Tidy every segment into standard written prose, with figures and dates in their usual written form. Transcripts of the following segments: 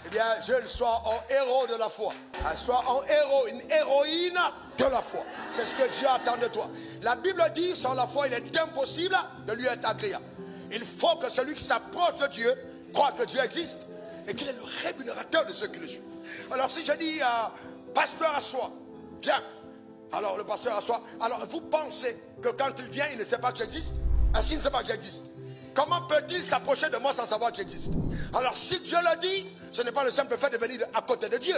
eh bien, je sois un héros de la foi. Sois un héros, une héroïne de la foi. C'est ce que Dieu attend de toi. La Bible dit, sans la foi, il est impossible de lui être agréable. Il faut que celui qui s'approche de Dieu croit que Dieu existe et qu'il est le rémunérateur de ceux qui le suivent. Alors si je dis, pasteur assois, bien. Alors le pasteur assoit. Alors vous pensez que quand il vient, il ne sait pas que j'existe? Est-ce qu'il ne sait pas que j'existe? Comment peut-il s'approcher de moi sans savoir que j'existe? Alors si Dieu le dit, ce n'est pas le simple fait de venir à côté de Dieu,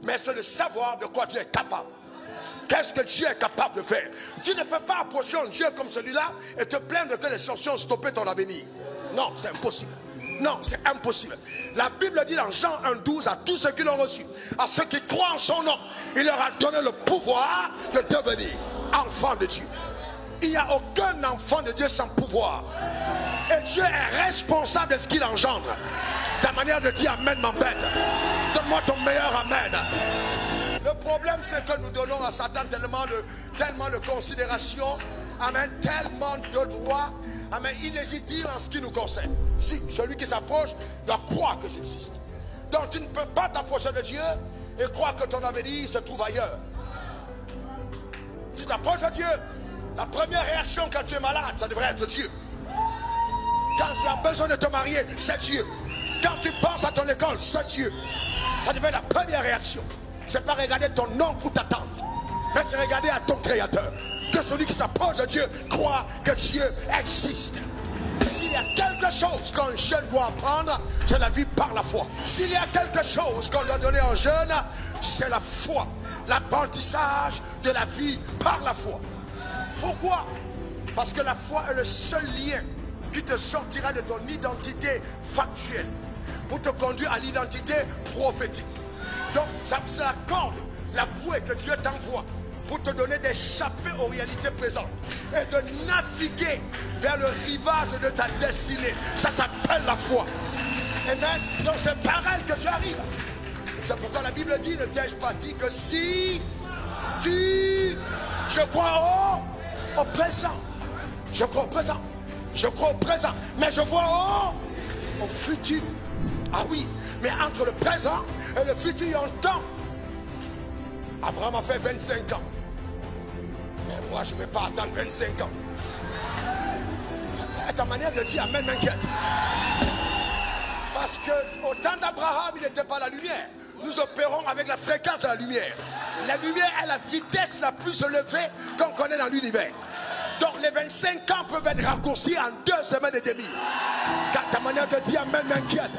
mais c'est de savoir de quoi Dieu est capable. Qu'est-ce que Dieu est capable de faire? Tu ne peux pas approcher un Dieu comme celui-là et te plaindre que les sorciers ont stoppé ton avenir. Non, c'est impossible. Non, c'est impossible. La Bible dit dans Jean 1,12 à tous ceux qui l'ont reçu, à ceux qui croient en son nom, il leur a donné le pouvoir de devenir enfants de Dieu. Il n'y a aucun enfant de Dieu sans pouvoir. Et Dieu est responsable de ce qu'il engendre. Ta manière de dire amen m'embête. Donne-moi ton meilleur amen. Le problème, c'est que nous donnons à Satan tellement de considération, amen, tellement de droits, amen, illégitimes en ce qui nous concerne. Si celui qui s'approche doit croire que j'existe. Donc tu ne peux pas t'approcher de Dieu et croire que ton avenir se trouve ailleurs. Si tu t'approches de Dieu, la première réaction quand tu es malade, ça devrait être Dieu. Quand tu as besoin de te marier, c'est Dieu. Quand tu penses à ton école, c'est Dieu. Ça devrait être la première réaction. C'est pas regarder ton oncle ou ta tante, mais c'est regarder à ton Créateur. Que celui qui s'approche de Dieu croit que Dieu existe. S'il y a quelque chose qu'un jeune doit apprendre, c'est la vie par la foi. S'il y a quelque chose qu'on doit donner aux jeunes, c'est la foi. L'apprentissage de la vie par la foi. Pourquoi? Parce que la foi est le seul lien qui te sortira de ton identité factuelle pour te conduire à l'identité prophétique. Donc ça la corde, la bouée que Dieu t'envoie pour te donner d'échapper aux réalités présentes et de naviguer vers le rivage de ta destinée. Ça s'appelle la foi. Amen. Donc c'est par elle que tu arrives. C'est pourquoi la Bible dit, ne t'ai-je pas dit que si tu... Je crois au présent. Je crois au présent. Je crois au présent. Mais je vois au futur. Ah oui, mais entre le présent et le futur, il y a un temps. Abraham a fait 25 ans. Mais moi, je ne vais pas attendre 25 ans. Ta manière de dire amen m'inquiète. Parce qu'au temps d'Abraham, il n'était pas la lumière. Nous opérons avec la fréquence de la lumière. La lumière est la vitesse la plus élevée qu'on connaît dans l'univers. Donc les 25 ans peuvent être raccourcis en 2 semaines et demie. Car ta manière de dire amen m'inquiète.